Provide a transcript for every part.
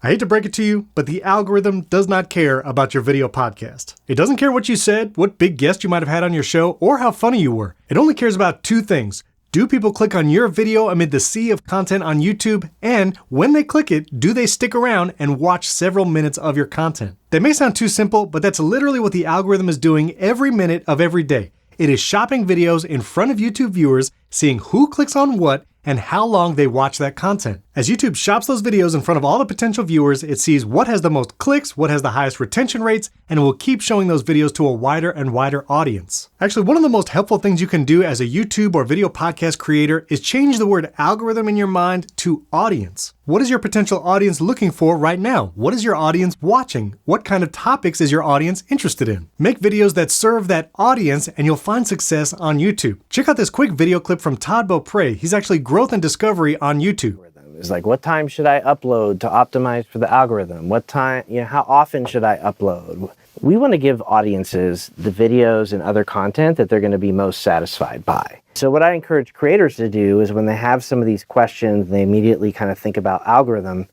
I hate to break it to you, but the algorithm does not care about your video podcast. It doesn't care what you said, what big guest you might have had on your show, or how funny you were. It only cares about two things. Do people click on your video amid the sea of content on YouTube? And when they click it, do they stick around and watch several minutes of your content? That may sound too simple, but that's literally what the algorithm is doing every minute of every day. It is shopping videos in front of YouTube viewers, seeing who clicks on what, and how long they watch that content. As YouTube shops those videos in front of all the potential viewers, it sees what has the most clicks, what has the highest retention rates, and it will keep showing those videos to a wider and wider audience. Actually, one of the most helpful things you can do as a YouTube or video podcast creator is change the word algorithm in your mind to audience. What is your potential audience looking for right now? What is your audience watching? What kind of topics is your audience interested in? Make videos that serve that audience and you'll find success on YouTube. Check out this quick video clip from Todd Beaupre. He's actually growth and discovery on YouTube. It's like, what time should I upload to optimize for the algorithm? What time, how often should I upload? We want to give audiences the videos and other content that they're going to be most satisfied by. So what I encourage creators to do is when they have some of these questions, they immediately kind of think about algorithm,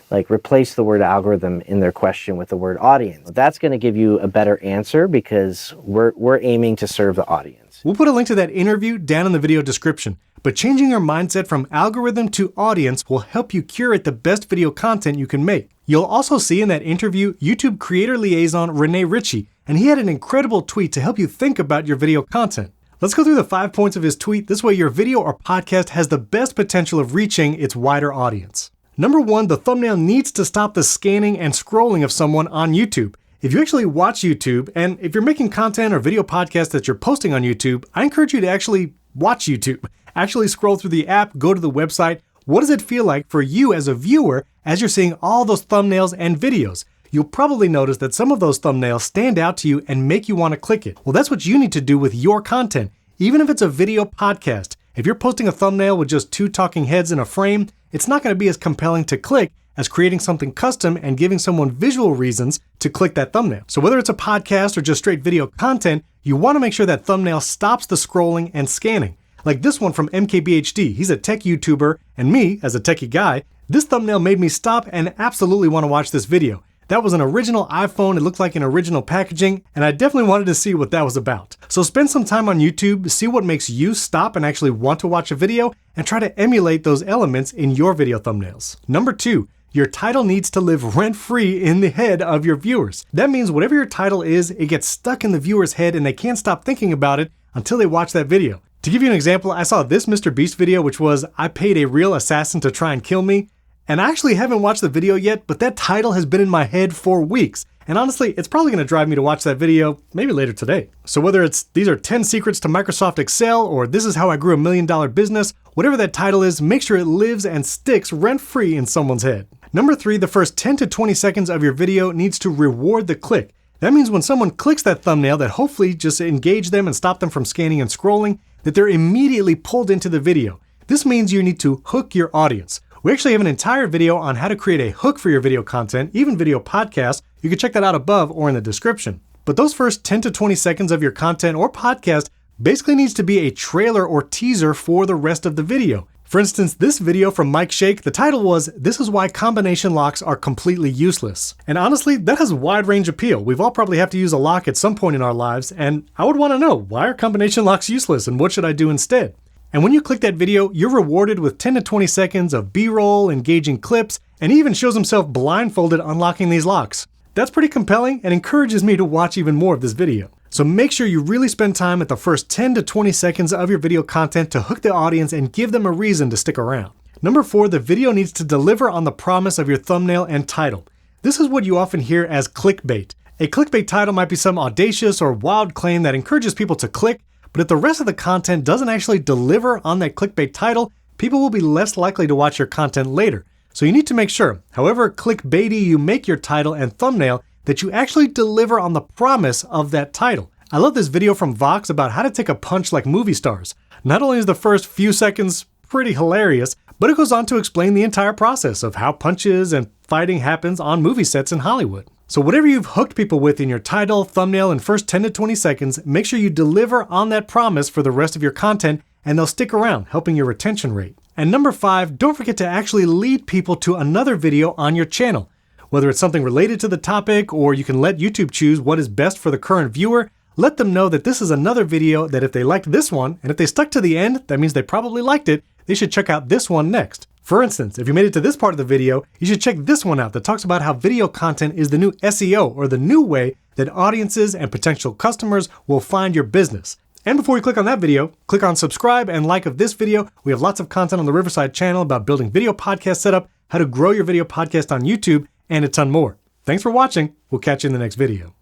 like replace the word algorithm in their question with the word audience. That's going to give you a better answer because we're aiming to serve the audience. We'll put a link to that interview down in the video description. But changing your mindset from algorithm to audience will help you curate the best video content you can make. You'll also see in that interview YouTube creator liaison Renee Ritchie, and he had an incredible tweet to help you think about your video content. Let's go through the 5 points of his tweet. This way your video or podcast has the best potential of reaching its wider audience. Number 1, the thumbnail needs to stop the scanning and scrolling of someone on YouTube. If you actually watch YouTube, and if you're making content or video podcasts that you're posting on YouTube, I encourage you to actually watch YouTube. Actually scroll through the app, go to the website. What does it feel like for you as a viewer as you're seeing all those thumbnails and videos? You'll probably notice that some of those thumbnails stand out to you and make you want to click it. Well, that's what you need to do with your content, even if it's a video podcast. If you're posting a thumbnail with just 2 talking heads in a frame, it's not going to be as compelling to click as creating something custom and giving someone visual reasons to click that thumbnail. So whether it's a podcast or just straight video content, you want to make sure that thumbnail stops the scrolling and scanning. Like this one from MKBHD. He's a tech YouTuber, and me, as a techie guy, this thumbnail made me stop and absolutely want to watch this video. That was an original iPhone, it looked like an original packaging, and I definitely wanted to see what that was about. So spend some time on YouTube, see what makes you stop and actually want to watch a video, and try to emulate those elements in your video thumbnails. Number 2, your title needs to live rent-free in the head of your viewers. That means whatever your title is, it gets stuck in the viewer's head and they can't stop thinking about it until they watch that video. To give you an example, I saw this Mr. Beast video, which was, I paid a real assassin to try and kill me. And I actually haven't watched the video yet, but that title has been in my head for weeks. And honestly, it's probably going to drive me to watch that video maybe later today. So whether it's these are 10 secrets to Microsoft Excel or this is how I grew $1 million business, whatever that title is, make sure it lives and sticks rent-free in someone's head. Number 3, the first 10 to 20 seconds of your video needs to reward the click. That means when someone clicks that thumbnail that hopefully just engage them and stop them from scanning and scrolling, that they're immediately pulled into the video. This means you need to hook your audience. We actually have an entire video on how to create a hook for your video content, even video podcasts. You can check that out above or in the description. But those first 10 to 20 seconds of your content or podcast basically needs to be a trailer or teaser for the rest of the video. For instance, this video from Mike Shake, the title was, "This is why combination locks are completely useless." And honestly, that has wide range appeal. We've all probably have to use a lock at some point in our lives, and I would want to know, why are combination locks useless and what should I do instead? And when you click that video, you're rewarded with 10 to 20 seconds of B-roll, engaging clips, and he even shows himself blindfolded unlocking these locks. That's pretty compelling and encourages me to watch even more of this video. So make sure you really spend time at the first 10 to 20 seconds of your video content to hook the audience and give them a reason to stick around. Number 4, the video needs to deliver on the promise of your thumbnail and title. This is what you often hear as clickbait. A clickbait title might be some audacious or wild claim that encourages people to click, but if the rest of the content doesn't actually deliver on that clickbait title, people will be less likely to watch your content later. So you need to make sure, however clickbaity you make your title and thumbnail, that you actually deliver on the promise of that title. I love this video from Vox about how to take a punch like movie stars. Not only is the first few seconds pretty hilarious, but it goes on to explain the entire process of how punches and fighting happens on movie sets in Hollywood. So whatever you've hooked people with in your title, thumbnail, and first 10 to 20 seconds, make sure you deliver on that promise for the rest of your content, and they'll stick around, helping your retention rate. And number 5, don't forget to actually lead people to another video on your channel. Whether it's something related to the topic, or you can let YouTube choose what is best for the current viewer, let them know that this is another video that if they liked this one, and if they stuck to the end, that means they probably liked it, they should check out this one next. For instance, if you made it to this part of the video, you should check this one out that talks about how video content is the new SEO, or the new way that audiences and potential customers will find your business. And before you click on that video, click on subscribe and like of this video. We have lots of content on the Riverside channel about building video podcast setup, how to grow your video podcast on YouTube, and a ton more. Thanks for watching. We'll catch you in the next video.